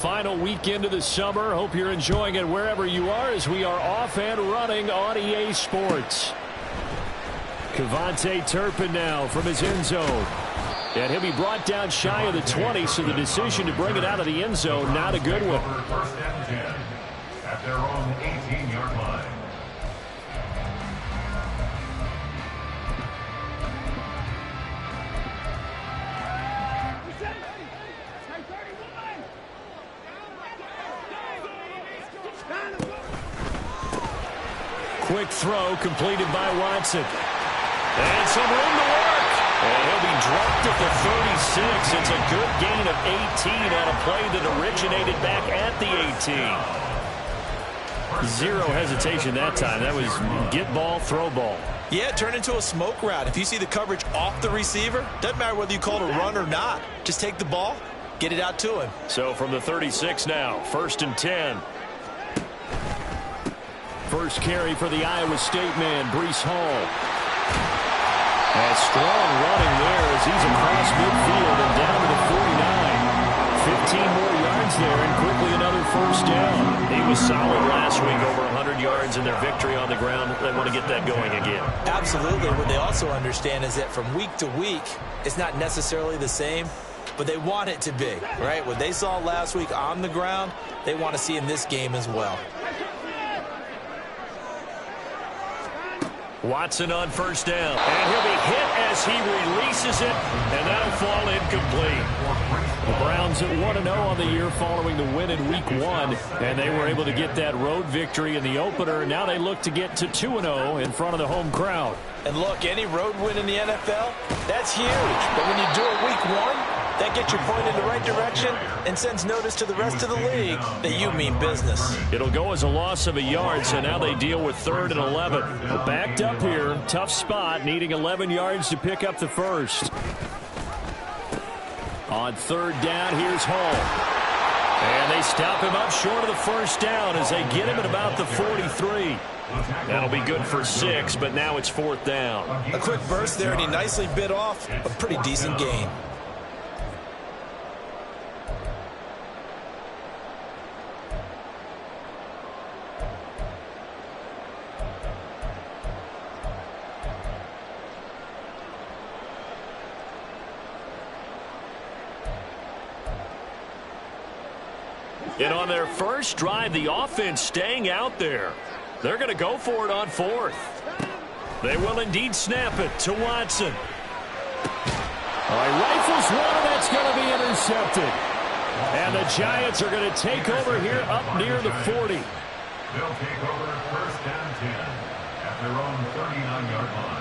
Final weekend of the summer. Hope you're enjoying it wherever you are as we are off and running on EA Sports. Kevontae Turpin now from his end zone. And he'll be brought down shy of the 20, so the decision to bring it out of the end zone, not a good one. First and 10 at their own 18-yard line. Quick throw completed by Watson. And some room to work. And he'll be dropped at the 36. It's a good gain of 18 on a play that originated back at the 18. Zero hesitation that time. That was get ball, throw ball. Yeah, turn into a smoke route. If you see the coverage off the receiver, doesn't matter whether you call it a run or not. Just take the ball, get it out to him. So from the 36 now, 1st and 10. First carry for the Iowa State man, Breece Hall. A strong running there as he's across midfield and down to the 49. 15 more yards there and quickly another first down. He was solid last week, over 100 yards in their victory on the ground. They want to get that going again. Absolutely. What they also understand is that from week to week, it's not necessarily the same, but they want it to be, right? What they saw last week on the ground, they want to see in this game as well. Watson on first down. And he'll be hit as he releases it, and that'll fall incomplete. The Browns at 1-0 on the year following the win in Week 1, and they were able to get that road victory in the opener. Now they look to get to 2-0 in front of the home crowd. And look, any road win in the NFL, that's huge. But when you do it Week 1, that gets your point in the right direction and sends notice to the rest of the league that you mean business. It'll go as a loss of a yard, so now they deal with 3rd and 11. We're backed up here, tough spot, needing 11 yards to pick up the first. On 3rd down, here's Hall. And they stop him up short of the first down as they get him at about the 43. That'll be good for 6, but now it's 4th down. A quick burst there, and he nicely bit off a pretty decent gain. And on their first drive, the offense staying out there. They're going to go for it on 4th. They will indeed snap it to Watson. All right, rifles one, and that's going to be intercepted. And the Giants are going to take over here up near the 40. They'll take over 1st and 10 at their own 39-yard line.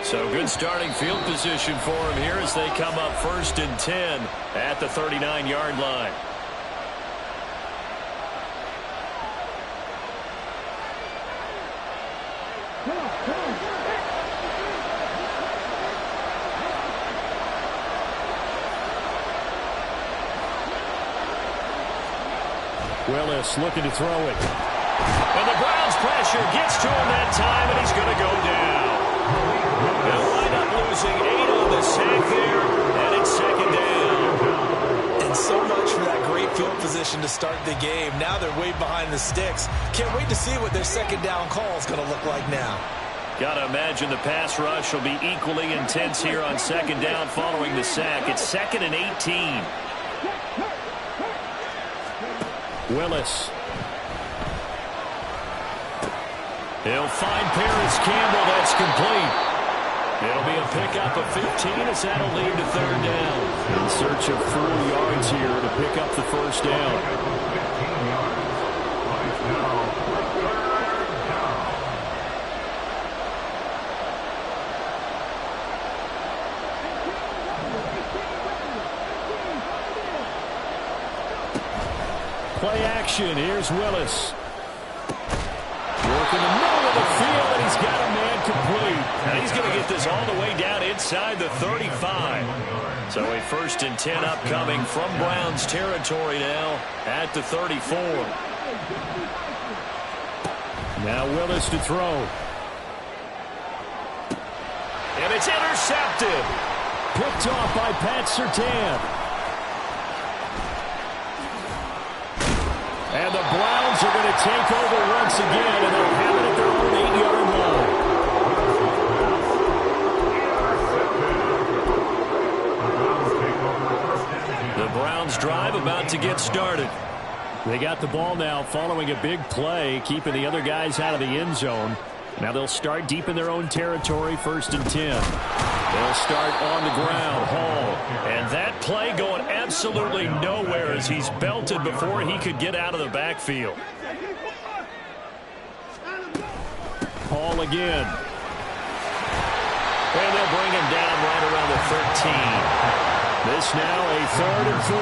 So good starting field position for him here as they come up 1st and 10 at the 39-yard line. Willis looking to throw it. And the Browns pressure gets to him that time, and he's going to go down. They'll wind up losing 8 on the sack there, and it's 2nd down. And so much for that great field position to start the game. Now they're way behind the sticks. Can't wait to see what their 2nd down call is going to look like now. Got to imagine the pass rush will be equally intense here on 2nd down following the sack. It's 2nd and 18. Willis. He'll find Paris Campbell. That's complete. It'll be a pickup of 15 as that'll lead to 3rd down. In search of 4 yards here to pick up the first down. Play action. Here's Willis. Working the middle of the field, and he's got a man complete. And he's going to get this all the way down inside the 35. So a 1st and 10 upcoming from Browns territory now at the 34. Now Willis to throw. And it's intercepted. Picked off by Pat Surtain. And the Browns are going to take over once again, and they'll have it at their own 8-yard line. The Browns drive about to get started. They got the ball now following a big play, keeping the other guys out of the end zone. Now they'll start deep in their own territory, 1st and 10. They'll start on the ground, Hall. And that play going absolutely nowhere as he's belted before he could get out of the backfield. Hall again. And they'll bring him down right around the 13. This now a 3rd and 4.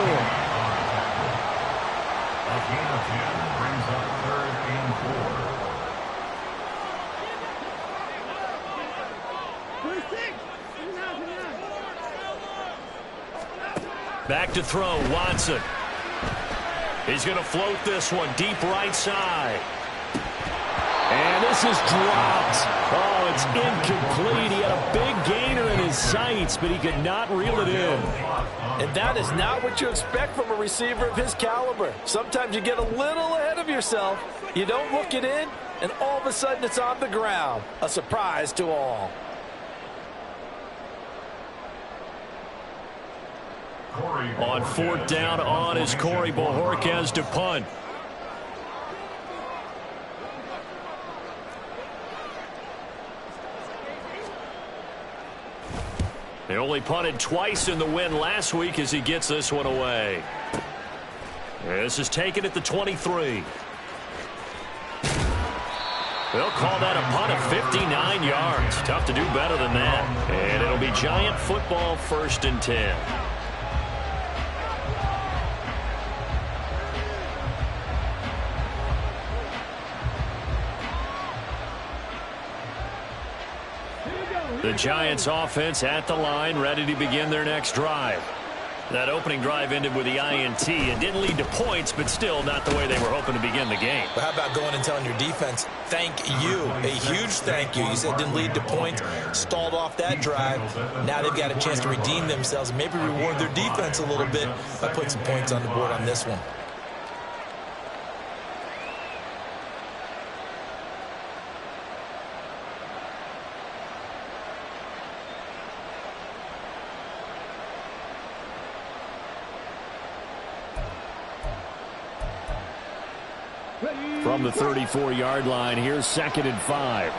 A gain of 10 brings up 3rd and 4. Back to throw, Watson. He's going to float this one deep right side. And this is dropped. Oh, it's incomplete. He had a big gainer in his sights, but he could not reel it in. And that is not what you expect from a receiver of his caliber. Sometimes you get a little ahead of yourself. You don't look it in, and all of a sudden it's on the ground. A surprise to all. On 4th down on is Corey Bojorquez to punt. They only punted twice in the win last week as he gets this one away. This is taken at the 23. They'll call that a punt of 59 yards. Tough to do better than that. And it'll be Giant football, 1st and 10. The Giants offense at the line, ready to begin their next drive. That opening drive ended with the INT. It didn't lead to points, but still not the way they were hoping to begin the game. But how about going and telling your defense, thank you, a huge thank you. You said it didn't lead to points, stalled off that drive. Now they've got a chance to redeem themselves and maybe reward their defense a little bit by putting some points on the board on this one. From the 34-yard line, here's 2nd and 5.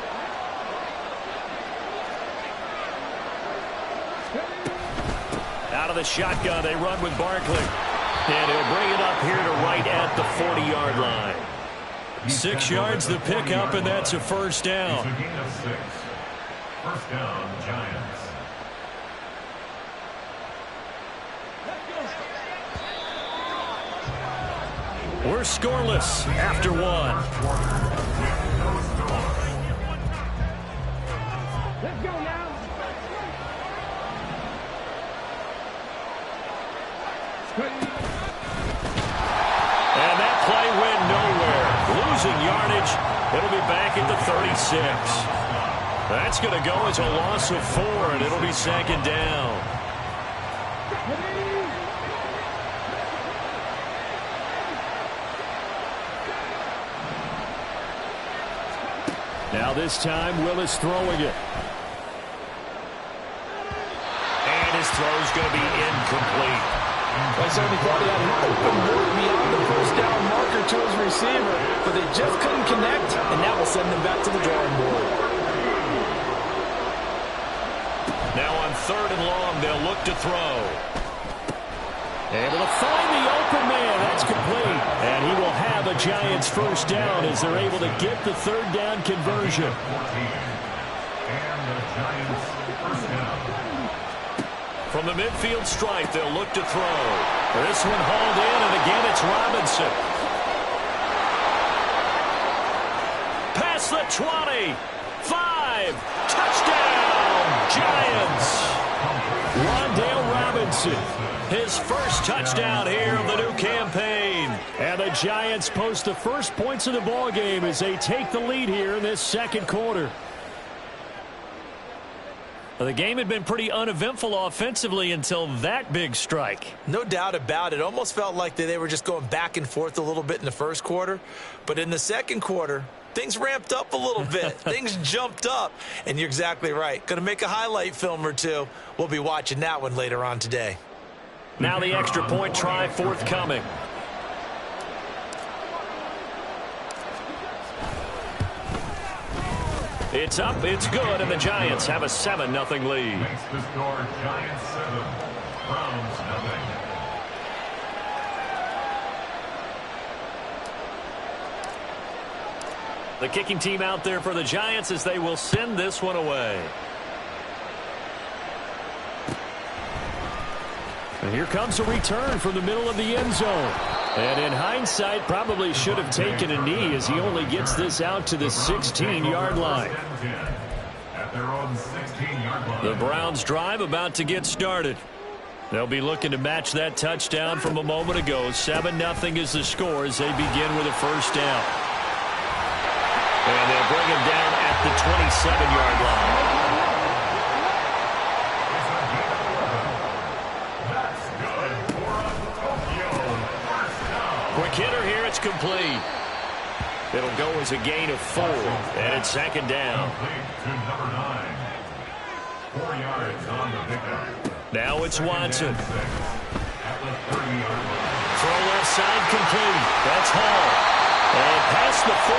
Out of the shotgun, they run with Barkley. And he'll bring it up here to right at the 40-yard line. 6 yards the pickup, and that's a 1st down. It's a gain of 6. 1st down, Giants. We're scoreless after 1. Let's go now. And that play went nowhere. Losing yardage. It'll be back at the 36. That's going to go as a loss of 4, and it'll be 2nd down. Now this time, Willis throwing it. And his throw's going to be incomplete. I certainly thought he had an open look beyond the 1st down marker to his receiver, but they just couldn't connect, and that will send them back to the drawing board. Now on 3rd and long, they'll look to throw. Able to find the open man. That's complete. And he will have a Giants 1st down as they're able to get the 3rd down conversion. And the Giants 1st down. From the midfield stripe, they'll look to throw. This one hauled in, and again it's Robinson. Past the 20. 5. Touchdown, Giants. Wan'Dale Robinson. His 1st touchdown here of the new campaign. And the Giants post the first points of the ball game as they take the lead here in this second quarter. Well, the game had been pretty uneventful offensively until that big strike. No doubt about it. Almost felt like they were just going back and forth a little bit in the first quarter. But in the second quarter, things ramped up a little bit. Things jumped up. And you're exactly right. Going to make a highlight film or two. We'll be watching that one later on today. Now the extra point try forthcoming. It's up, it's good, and the Giants have a 7-0 lead. Makes the score Giants 7, Browns 0. The kicking team out there for the Giants as they will send this one away. And here comes a return from the middle of the end zone. And in hindsight, probably should have taken a knee as he only gets this out to the 16-yard line. At their own 16-yard line. The Browns drive about to get started. They'll be looking to match that touchdown from a moment ago. 7-0 is the score as they begin with a first down. And they'll bring him down at the 27-yard line. Quick hitter here, it's complete. It'll go as a gain of 4, and it's second down. To number 9. 4 yards on the pickup. Now it's Watson. At the 30-yard line. Throw left side complete. That's Hall. And past the 40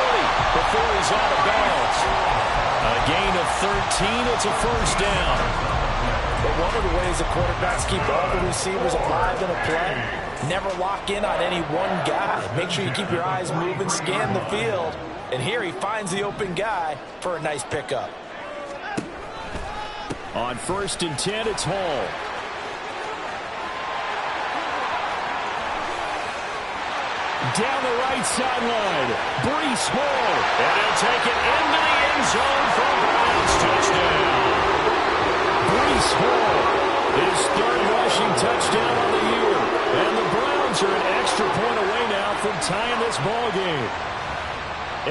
before he's out of bounds. A gain of 13, it's a first down. But one of the ways the quarterbacks keep all the receivers alive in a play, never lock in on any one guy. Make sure you keep your eyes moving, scan the field. And here he finds the open guy for a nice pickup. On 1st and 10, it's Hall. Down the right sideline, Brees Hall. And he'll take it into the end zone for a Browns touchdown. Brees Hall, his 3rd rushing touchdown on the year. And the Browns are an extra point away now from tying this ball game.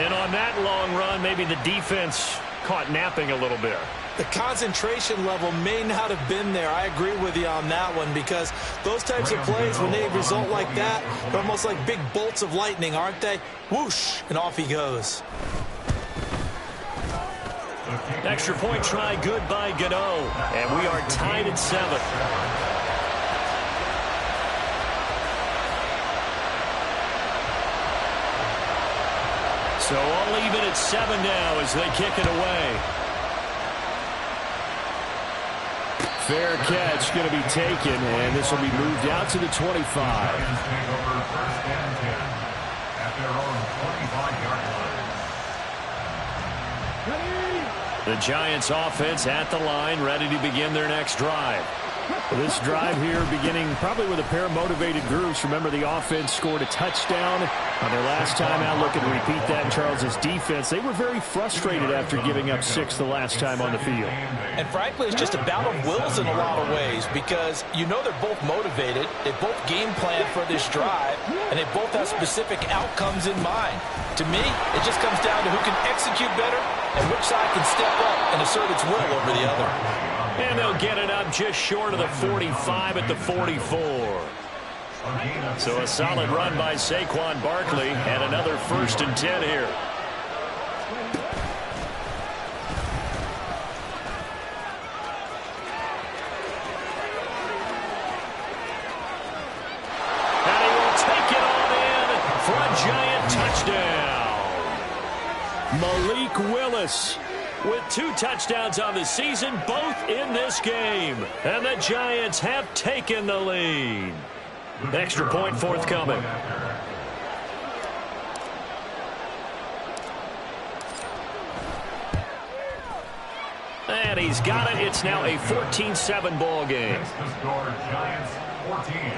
And on that long run, maybe the defense caught napping a little bit. The concentration level may not have been there. I agree with you on that one because those types of plays, when they result like that, they're almost like big bolts of lightning, aren't they? Whoosh, and off he goes. Extra point try good by Gano. And we are tied at 7. So all even at 7 now as they kick it away. Fair catch going to be taken, and this will be moved out to the 25. Take over 1st and 10 at their own 25-yard line. The Giants offense at the line, ready to begin their next drive. This drive here beginning probably with a pair of motivated groups. Remember, the offense scored a touchdown on their last time out. Looking to repeat that in Charles's defense. They were very frustrated after giving up 6 the last time on the field. And frankly, it's just a battle of wills in a lot of ways because you know they're both motivated. They both game plan for this drive, and they both have specific outcomes in mind. To me, it just comes down to who can execute better and which side can step up and assert its will over the other. And they'll get it up just short of the 45 at the 44. So a solid run by Saquon Barkley and another 1st and 10 here. And he will take it on in for a Giant touchdown. Malik Willis with 2 touchdowns on the season, both in this game. And the Giants have taken the lead. Extra point forthcoming. And he's got it. It's now a 14-7 ball game. Makes the score Giants 14,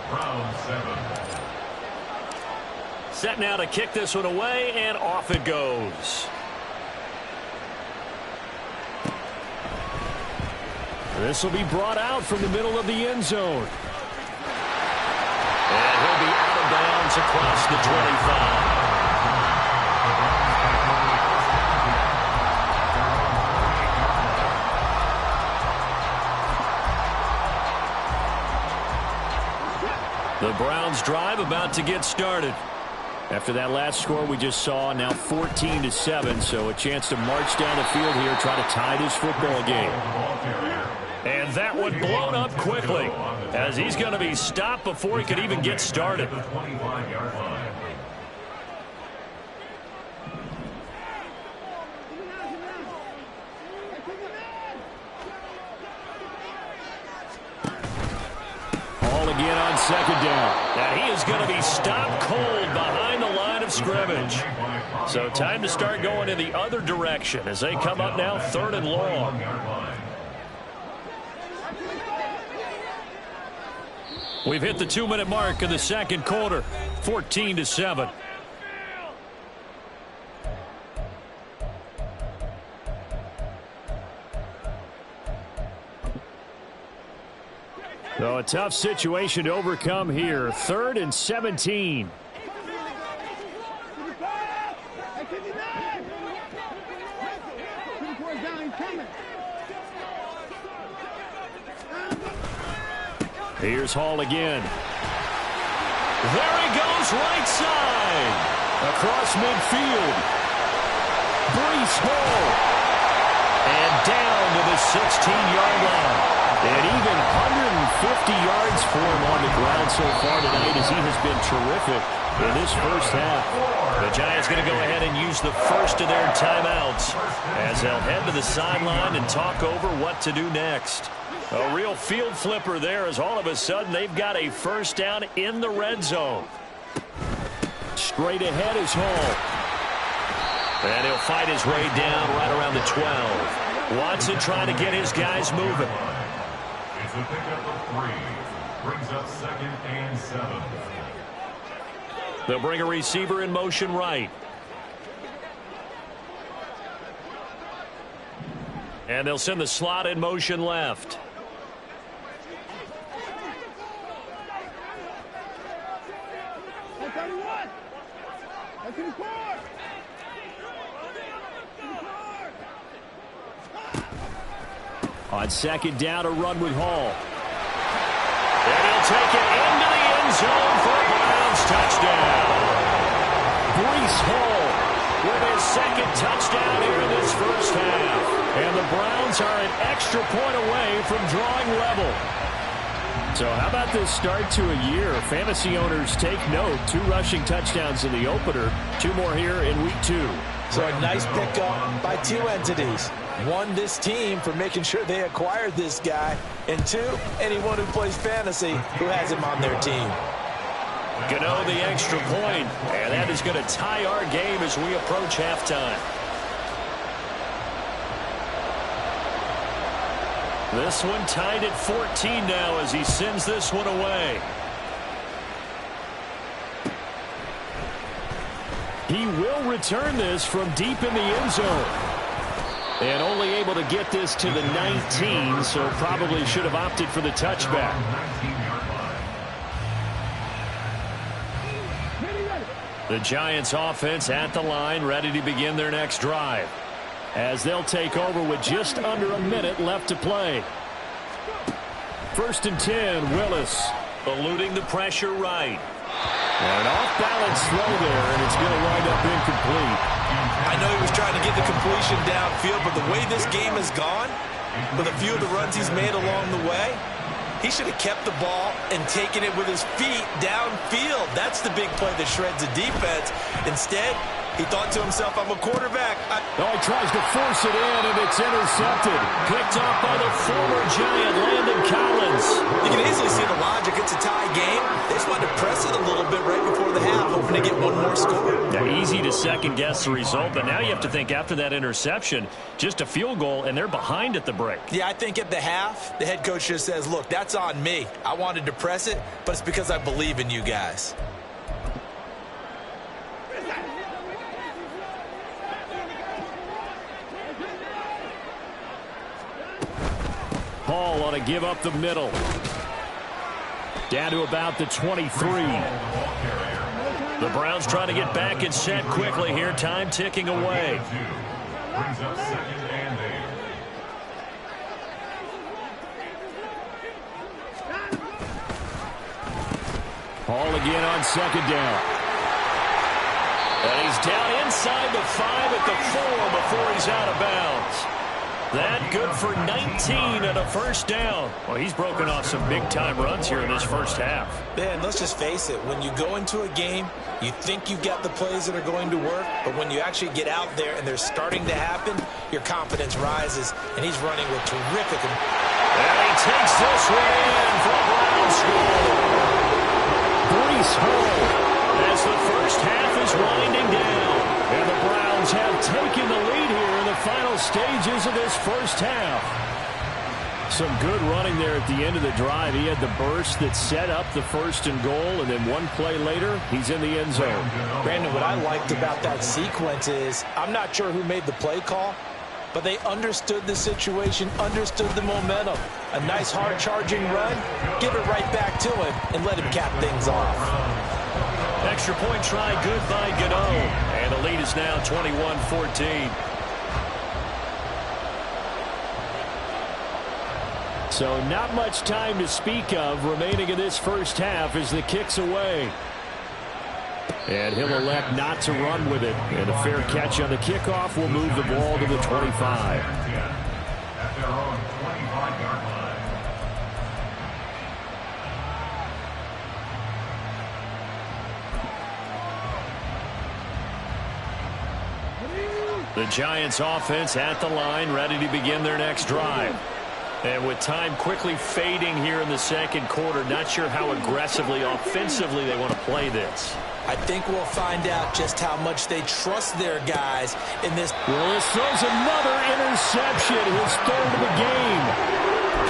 Browns 7. Set now to kick this one away, and off it goes. This will be brought out from the middle of the end zone. And he'll be out of bounds gets across the 25. The Browns drive about to get started. After that last score we just saw, now 14-7, so a chance to march down the field here, try to tie this football game. And that one blown up quickly, as he's going to be stopped before he could even get started. Again on second down. Now he is going to be stopped cold behind the line of scrimmage. So time to start going in the other direction as they come up now 3rd and long. We've hit the 2-minute mark in the second quarter. 14-7. So a tough situation to overcome here. 3rd and 17. Here's Hall again. There he goes, right side. Across midfield. Brees Hall. And down to the 16-yard line. And even 150 yards for him on the ground so far tonight, as he has been terrific in this first half. The Giants going to go ahead and use the first of their timeouts as they'll head to the sideline and talk over what to do next. A real field flipper there, as all of a sudden they've got a first down in the red zone. Straight ahead is Hall. And he'll fight his way down right around the 12. Watson trying to get his guys moving. It's a pickup of 3. Brings up 2nd and 7. They'll bring a receiver in motion right. And they'll send the slot in motion left. On second down, a run with Hall. And he'll take it into the end zone for a Browns touchdown. Brees Hall with his 2nd touchdown here in this first half. And the Browns are an extra point away from drawing level. So how about this start to a year? Fantasy owners take note. 2 rushing touchdowns in the opener. 2 more here in week 2. So a nice pickup by 2 entities. 1, this team for making sure they acquired this guy. And 2, anyone who plays fantasy who has him on their team. Gano the extra point. And that is going to tie our game as we approach halftime. This one tied at 14 now as he sends this one away. He will return this from deep in the end zone. And only able to get this to the 19, so probably should have opted for the touchback. The Giants offense at the line, ready to begin their next drive, as they'll take over with just under a minute left to play. 1st and 10, Willis eluding the pressure right. And off-balance throw there, and it's going to wind up incomplete. I know he was trying to get the completion downfield, but the way this game has gone, with a few of the runs he's made along the way, he should have kept the ball and taken it with his feet downfield. That's the big play that shreds the defense. Instead, he thought to himself, I'm a quarterback. He tries to force it in, and it's intercepted. Picked off by the former Giant, Landon Collins. You can easily see the logic. It's a tie game. They just wanted to press it a little bit right before the half, hoping to get one more score. Now, easy to second-guess the result, but now you have to think after that interception, just a field goal, and they're behind at the break. Yeah, I think at the half, the head coach just says, look, that's on me. I wanted to press it, but it's because I believe in you guys. Hall on a give up the middle. Down to about the 23. The Browns trying to get back and set quickly here. Time ticking away. Brings up 2nd and 8. Hall again on 2nd down. And he's down inside the 5 at the 4 before he's out of bounds. That good for 19 and a first down. Well, he's broken off some big-time runs here in this first half. Man, let's just face it. When you go into a game, you think you've got the plays that are going to work, but when you actually get out there and they're starting to happen, your confidence rises, and he's running with terrific. And he takes this one in for a Brown score. Breece Hall as the first half is winding down. And the Browns have taken the lead here in the final stages of this first half. Some good running there at the end of the drive. He had the burst that set up the 1st and goal, and then one play later, he's in the end zone. Brandon, what I liked about that sequence is I'm not sure who made the play call, but they understood the situation, understood the momentum. A nice hard-charging run, give it right back to him, and let him cap things off. Extra point try, good by Gano. And the lead is now 21-14. So not much time to speak of remaining in this first half as the kick's away. And he'll elect not to run with it. And a fair catch on the kickoff will move the ball to the 25. At their own 25-yard line. The Giants offense at the line, ready to begin their next drive. And with time quickly fading here in the second quarter, not sure how aggressively, offensively they want to play this. I think we'll find out just how much they trust their guys in this. Willis throws another interception, his 3rd of the game.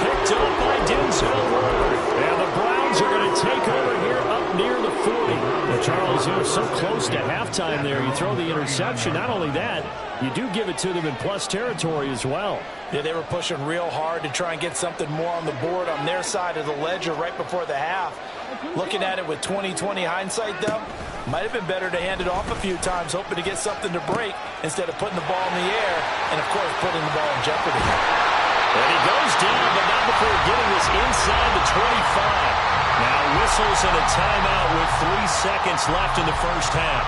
Picked up by Denzel Ward. And the Browns are going to take over here up near the 40. Well, Charles, you were so close to halftime there. You throw the interception. Not only that, you do give it to them in plus territory as well. Yeah, they were pushing real hard to try and get something more on the board on their side of the ledger right before the half. Looking at it with 20/20 hindsight, though, might have been better to hand it off a few times, hoping to get something to break instead of putting the ball in the air and, of course, putting the ball in jeopardy. And he goes down, but not before getting this inside the 25. Now whistles and a timeout with 3 seconds left in the first half.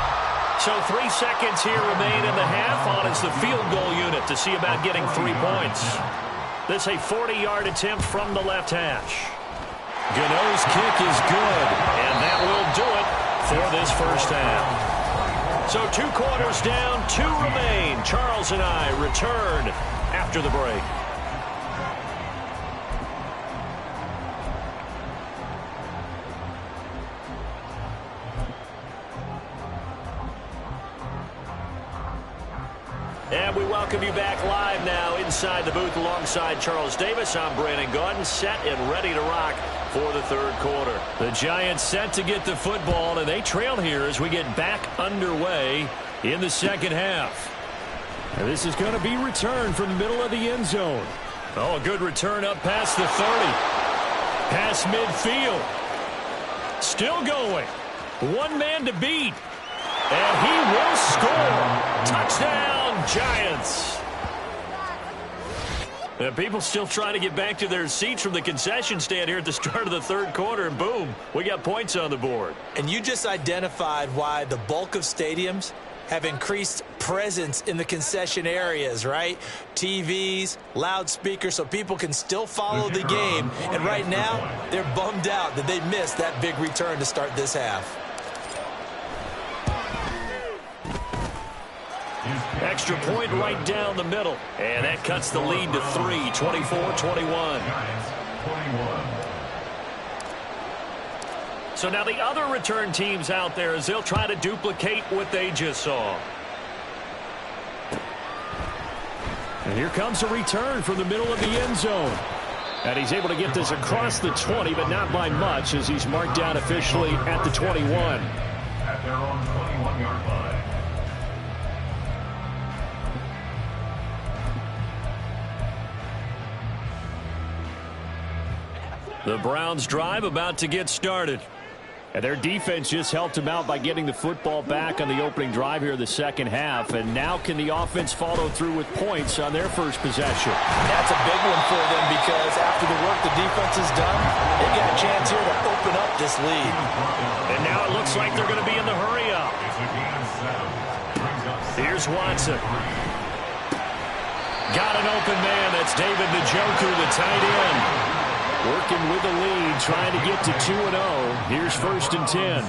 So 3 seconds here remain in the half on as the field goal unit to see about getting 3 points. This a 40-yard attempt from the left hash. Gano's kick is good, and that will do it for this first half. So 2 quarters down, 2 remain. Charles and I return after the break. And we welcome you back live now inside the booth alongside Charles Davis. I'm Brandon Gaudin, set and ready to rock for the 3rd quarter. The Giants set to get the football, and they trail here as we get back underway in the second half. And this is going to be returned from the middle of the end zone. Oh, a good return up past the 30. Past midfield. Still going. One man to beat. And he will score. Touchdown, Giants. And people still trying to get back to their seats from the concession stand here at the start of the 3rd quarter, and boom, we got points on the board. And you just identified why the bulk of stadiums have increased presence in the concession areas, right? TVs, loudspeakers, so people can still follow the game. And right now, they're bummed out that they missed that big return to start this half. Extra point right down the middle. And that cuts the lead to 3, 24-21. So now the other return teams out there as they'll try to duplicate what they just saw. And here comes a return from the middle of the end zone. And he's able to get this across the 20, but not by much as he's marked down officially at the 21. At their own 21-yard line. The Browns drive about to get started. And their defense just helped them out by getting the football back on the opening drive here in the second half. And now can the offense follow through with points on their first possession? That's a big one for them because after the work the defense has done, they got a chance here to open up this lead. And now it looks like they're going to be in the hurry-up. Here's Watson. Got an open man. That's David Njoku, the tight end. Working with the lead, trying to get to 2-0. Here's 1st and 10.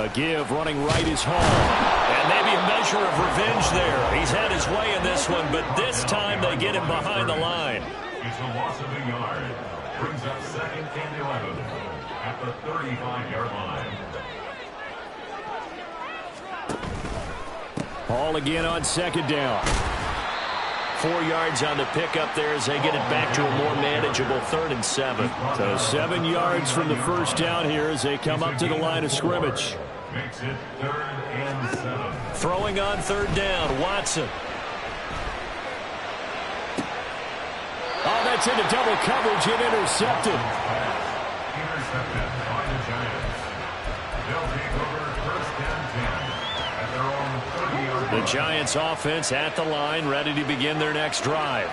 A give, running right is Hall. And maybe a measure of revenge there. He's had his way in this one, but this time they get him behind the line. It's a loss of a yard. Brings up 2nd and 11 at the 35-yard line. Hall again on 2nd down. 4 yards on the pickup there as they get it back to a more manageable 3rd and 7. So 7 yards from the first down here as they come up to the line of scrimmage. Makes it 3rd and 7. Throwing on 3rd down, Watson. Oh, that's into double coverage and intercepted. Intercepted by the Giants. They'll take over 1st and 10 at their own 30-yard line. The Giants offense at the line, ready to begin their next drive.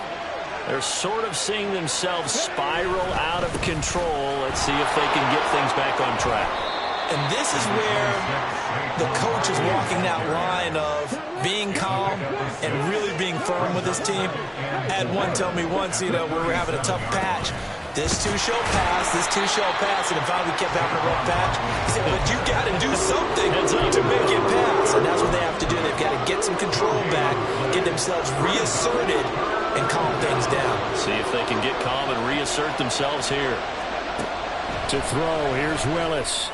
They're sort of seeing themselves spiral out of control. Let's see if they can get things back on track. And this is where the coach is walking that line of being calm and really being firm with his team. I had one tell me once, we were having a tough patch. This two shall pass, this two shall pass, and finally we kept having a rough patch. He said, but you got to do something to make it pass, and that's what they have to do. They've got to get some control back, get themselves reasserted, and calm things down. See if they can get calm and reassert themselves here. To throw, here's Willis.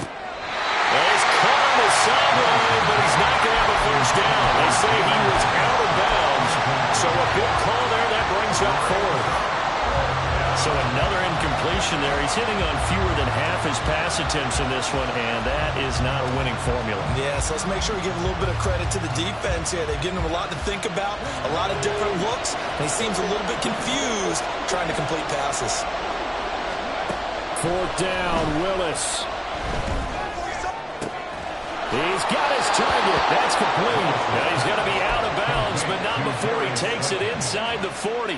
Well, he's caught on the sideline, but he's not going to have a first down. They say he was out of bounds, so a big call there that brings up 4th. So another incompletion there. He's hitting on fewer than half his pass attempts in this one, and that is not a winning formula. Yeah, so let's make sure we give a little bit of credit to the defense here. They've given him a lot to think about, a lot of different looks, and he seems a little bit confused trying to complete passes. 4th down, Willis. He's got his target. That's complete. Now he's going to be out of bounds, but not before he takes it inside the 40.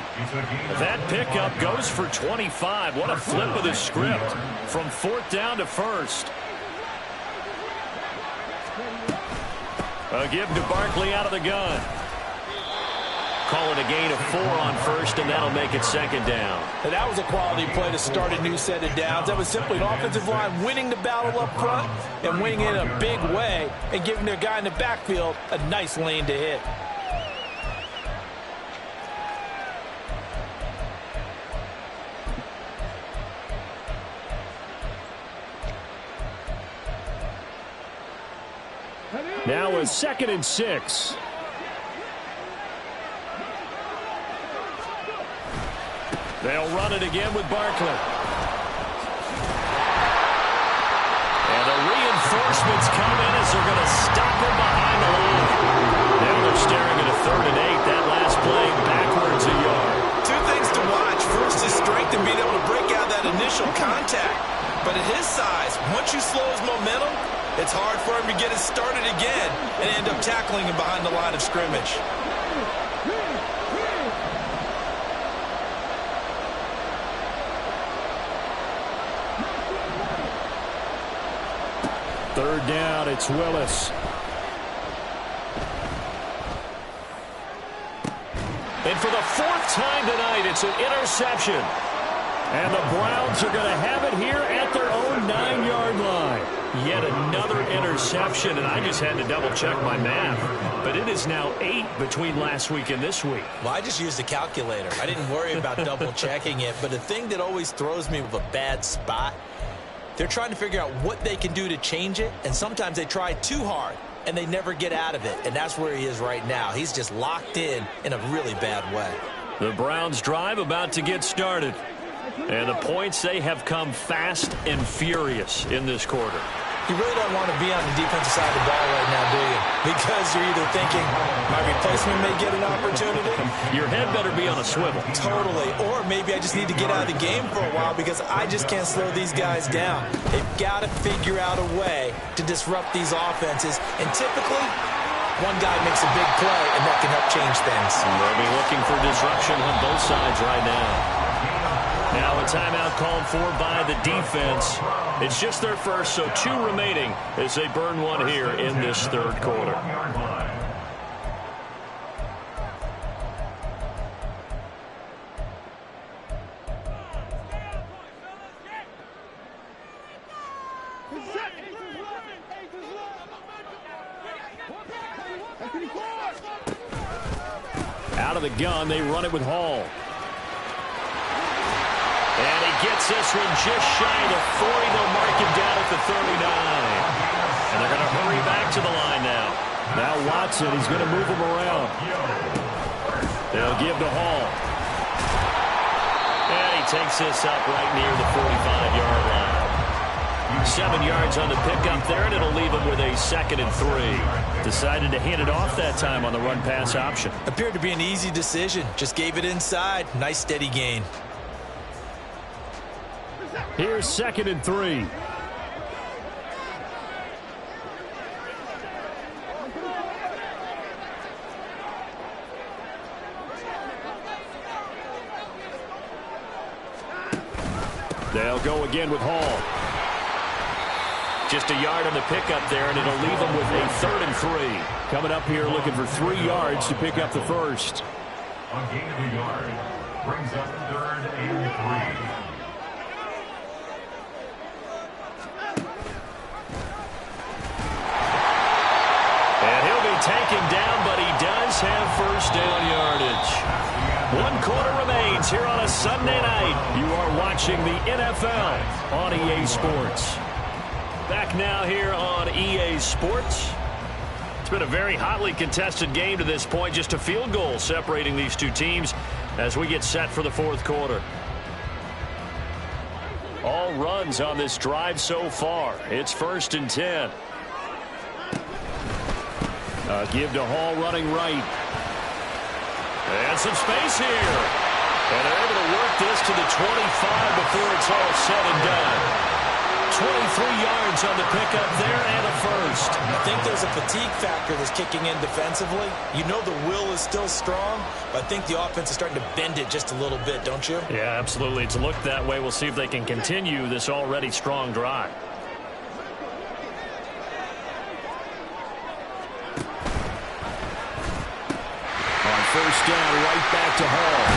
That pickup goes for 25. What a flip of the script from 4th down to 1st. A give to Barkley out of the gun. Call it a gain of 4 on 1st, and that'll make it 2nd down. And that was a quality play to start a new set of downs. That was simply an offensive line winning the battle up front and winning it in a big way and giving their guy in the backfield a nice lane to hit. Now a 2nd and 6. They'll run it again with Barkley. And the reinforcements come in as they're going to stop him behind the line. Now they're staring at a 3rd and 8. That last play backwards a yard. 2 things to watch. First is strength and being able to break out that initial contact. But at his size, once you slow his momentum, it's hard for him to get it started again and end up tackling him behind the line of scrimmage. Third down, it's Willis. And for the 4th time tonight, it's an interception. And the Browns are going to have it here at their own 9-yard line. Yet another interception, and I just had to double-check my math. But it is now 8 between last week and this week. Well, I just used a calculator. I didn't worry about double-checking it. But the thing that always throws me with a bad spot, they're trying to figure out what they can do to change it, and sometimes they try too hard, and they never get out of it, and that's where he is right now. He's just locked in a really bad way. The Browns drive about to get started, and the points, they have come fast and furious in this quarter. You really don't want to be on the defensive side of the ball right now, do you? Because you're either thinking, my replacement may get an opportunity. Your head better be on a swivel. Totally. Or maybe I just need to get out of the game for a while because I just can't slow these guys down. They've got to figure out a way to disrupt these offenses. And typically, one guy makes a big play, and that can help change things. They'll be looking for disruption on both sides right now. Now a timeout called for by the defense. It's just their first, so 2 remaining as they burn one here in this third quarter. Out of the gun, they run it with Hall. And he gets this one just shy of the 40. They'll mark him down at the 39. And they're going to hurry back to the line now. Now Watson, he's going to move him around. They'll give to Hall. And he takes this up right near the 45-yard line. 7 yards on the pickup there, and it'll leave him with a 2nd and 3. Decided to hand it off that time on the run-pass option. Appeared to be an easy decision. Just gave it inside. Nice steady gain. Here's 2nd and 3. They'll go again with Hall. Just a yard on the pickup there, and it'll leave them with a 3rd and 3. Coming up here looking for 3 yards to pick up the first. A gain of a yard brings up 3rd and 3. And he'll be taken down, but he does have first down yardage. 1 quarter remains here on a Sunday night. You are watching the NFL on EA Sports. Back now here on EA Sports. It's been a very hotly contested game to this point. Just a field goal separating these two teams as we get set for the 4th quarter. All runs on this drive so far. It's 1st and 10. Give to Hall running right. And some space here. And they're able to work this to the 25 before it's all said and done. 23 yards on the pickup there and a first. I think there's a fatigue factor that's kicking in defensively. You know the will is still strong, but I think the offense is starting to bend it just a little bit, don't you? Yeah, absolutely. It's looked that way. We'll see if they can continue this already strong drive. First down, right back to Hall.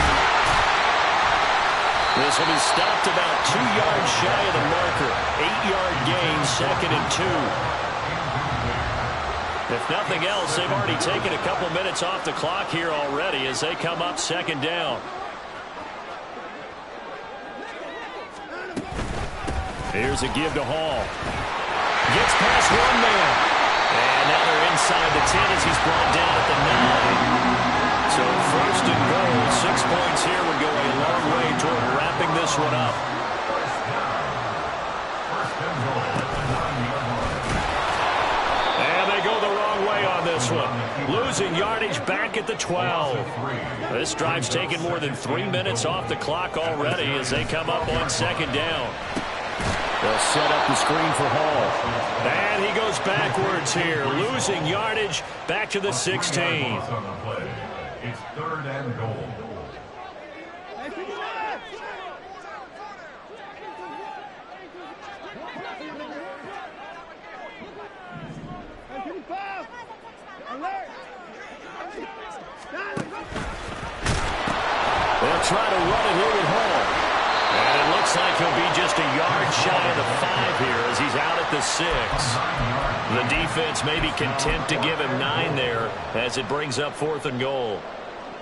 This will be stopped about 2 yards shy of the marker. 8-yard gain, 2nd and 2. If nothing else, they've already taken a couple minutes off the clock here already as they come up 2nd down. Here's a give to Hall. Gets past one man. And now they're inside the 10 as he's brought down at the 9. So 1st and goal, 6 points here would go a long way toward wrapping this one up. And they go the wrong way on this one. Losing yardage back at the 12. This drive's taken more than 3 minutes off the clock already as they come up on 2nd down. They'll set up the screen for Hall. And he goes backwards here, losing yardage back to the 16. It's 3rd and goal. They'll try to run it here with Hall. And it looks like he'll be just a yard shy of the 5 here as he's out at the 6. The defense may be content to give him 9 there as it brings up 4th and goal.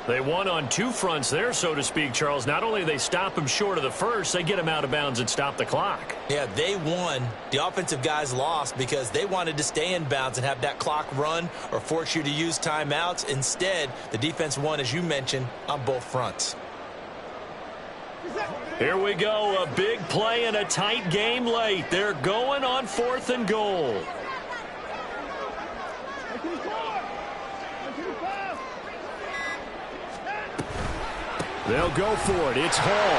They won on 2 fronts there, so to speak, Charles. Not only do they stop him short of the first, they get him out of bounds and stop the clock. Yeah, they won. The offensive guys lost because they wanted to stay in bounds and have that clock run or force you to use timeouts. Instead, the defense won, as you mentioned, on both fronts. Here we go, a big play in a tight game late. They're going on 4th and goal. They'll go for it. It's Hall.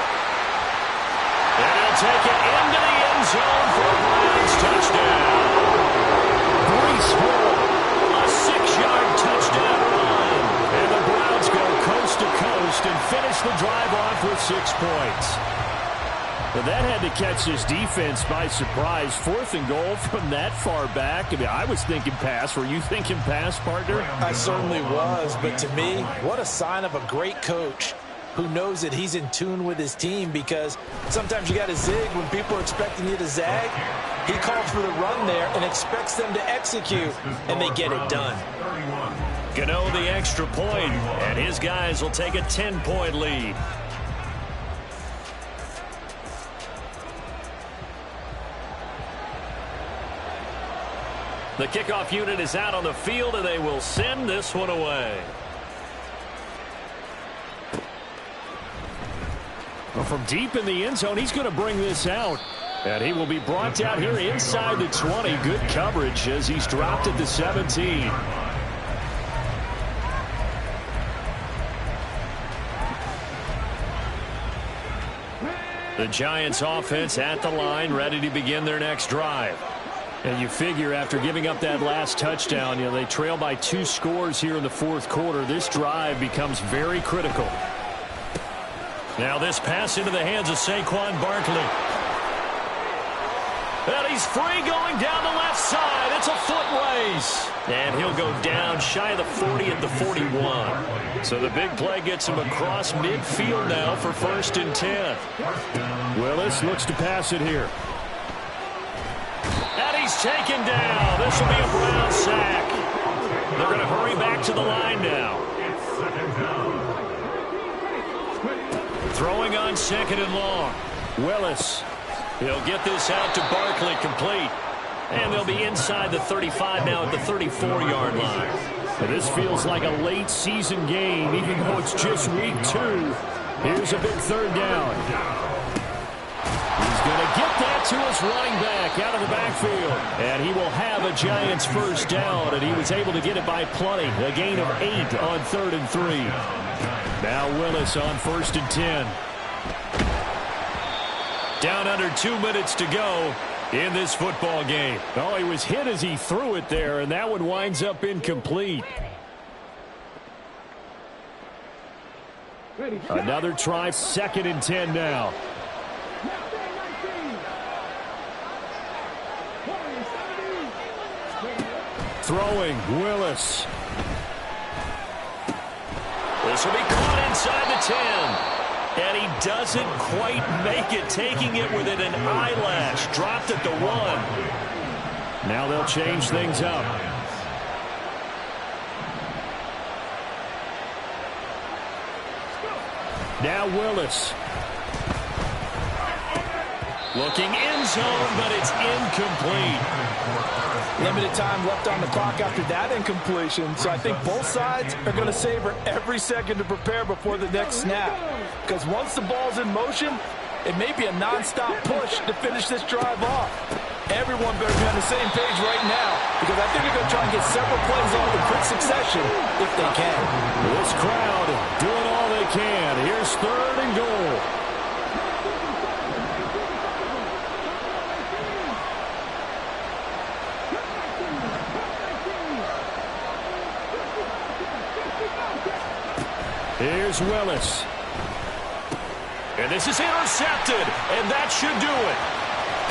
And he'll take it into the end zone for a Browns touchdown. Brees Hall, a 6-yard touchdown run. And the Browns go coast to coast and finish the drive off with 6 points. But that had to catch this defense by surprise. 4th and goal from that far back. I mean, I was thinking pass. Were you thinking pass, partner? I certainly was, but to me, what a sign of a great coach who knows that he's in tune with his team, because sometimes you got to zig when people are expecting you to zag. He calls for the run there and expects them to execute, and they get it done. Gano the extra point, and his guys will take a 10-point lead. The kickoff unit is out on the field, and they will send this one away. Well, from deep in the end zone, he's going to bring this out. And he will be brought down here inside the 20. Good coverage as he's dropped at the 17. The Giants offense at the line, ready to begin their next drive. And you figure after giving up that last touchdown, they trail by 2 scores here in the 4th quarter. This drive becomes very critical. Now this pass into the hands of Saquon Barkley. And he's free going down the left side. It's a foot race. And he'll go down shy of the 40 at the 41. So the big play gets him across midfield now for 1st and 10. Willis looks to pass it here. And he's taken down. This will be a Brown sack. They're going to hurry back to the line now. Throwing on 2nd and long. Willis. He'll get this out to Barkley complete. And they'll be inside the 35 now at the 34-yard line. And this feels like a late season game, even though it's just week 2. Here's a big 3rd down. He's going to get that to his running back out of the backfield. And he will have a Giants 1st down, and he was able to get it by plenty. A gain of 8 on 3rd and 3. Now Willis on 1st and 10. Down under 2 minutes to go in this football game. Oh, he was hit as he threw it there, and that one winds up incomplete. Another try, 2nd and 10 now. Throwing, Willis. This will be caught inside the 10. And he doesn't quite make it, taking it within an eyelash. Dropped at the 1. Now they'll change things up. Now Willis. Looking end zone, but it's incomplete. Limited time left on the clock after that incompletion, so I think both sides are going to savor every second to prepare before the next snap. Because once the ball's in motion, it may be a non-stop push to finish this drive off. Everyone better be on the same page right now, because I think they're going to try and get several plays off in quick succession if they can. This crowd doing all they can. Here's 3rd and goal. Here's Willis. And this is intercepted, and that should do it.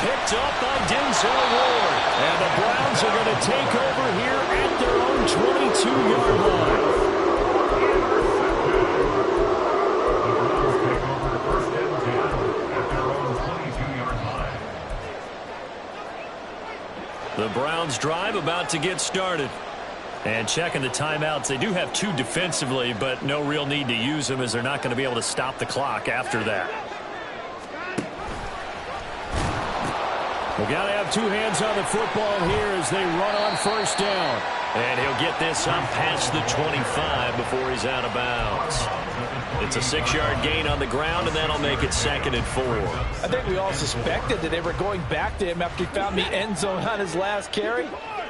Picked up by Denzel Ward. And the Browns are going to take over here at their own 22-yard line. The Browns drive about to get started. And checking the timeouts, they do have 2 defensively, but no real need to use them as they're not going to be able to stop the clock after that. We've got to have 2 hands on the football here as they run on 1st down. And he'll get this up past the 25 before he's out of bounds. It's a 6-yard gain on the ground, and that'll make it 2nd and 4. I think we all suspected that they were going back to him after he found the end zone on his last carry,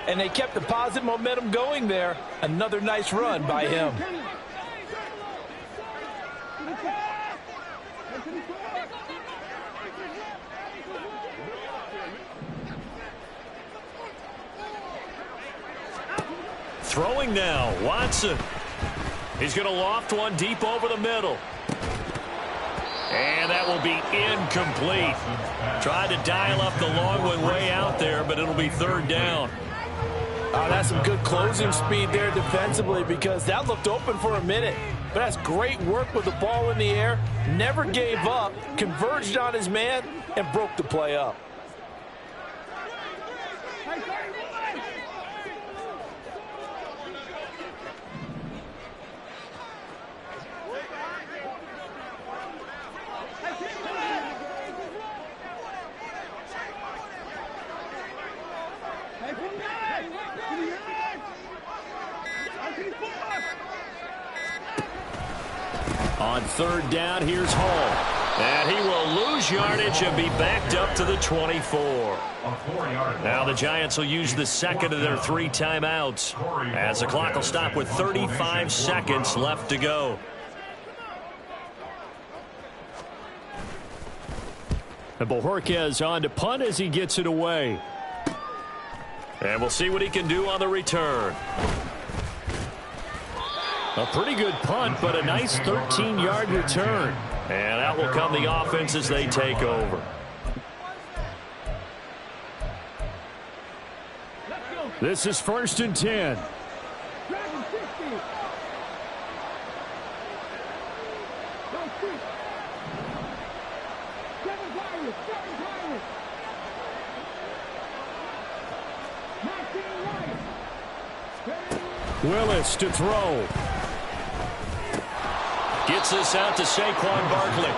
and they kept the positive momentum going there. Another nice run by him. Throwing now, Watson. He's going to loft one deep over the middle. And that will be incomplete. Tried to dial up the long one way out there, but it'll be 3rd down. That's some good closing speed there defensively, because that looked open for a minute. But that's great work with the ball in the air. Never gave up, converged on his man, and broke the play up. On 3rd down, here's Hall. And he will lose yardage and be backed up to the 24. Now the Giants will use the 2nd of their 3 timeouts, as the clock will stop with 35 seconds left to go. And Bojorquez on to punt as he gets it away. And we'll see what he can do on the return. A pretty good punt, but a nice 13-yard return. And out will come the offense as they take over. This is 1st and 10. Willis to throw. Gets this out to Saquon Barkley.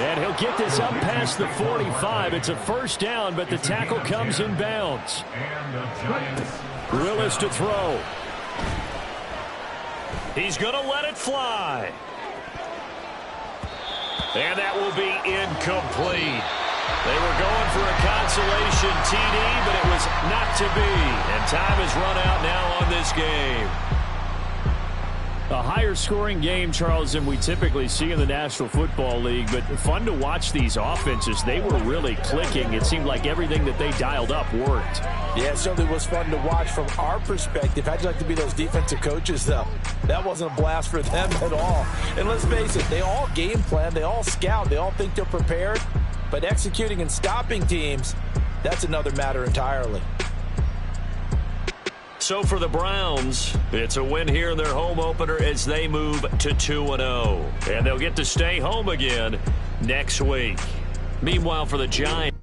And he'll get this up past the 45. It's a 1st down, but the tackle comes in bounds. Willis to throw. He's going to let it fly. And that will be incomplete. They were going for a consolation TD, but it was not to be. And time has run out now on this game. A higher scoring game, Charles, than we typically see in the National Football League, but fun to watch these offenses. They were really clicking. It seemed like everything that they dialed up worked. Yeah, it certainly was fun to watch from our perspective. How'd you like to be those defensive coaches, though? That wasn't a blast for them at all. And let's face it, they all game plan, they all scout, they all think they're prepared, but executing and stopping teams, that's another matter entirely. So for the Browns, it's a win here in their home opener as they move to 2-0. And they'll get to stay home again next week. Meanwhile, for the Giants.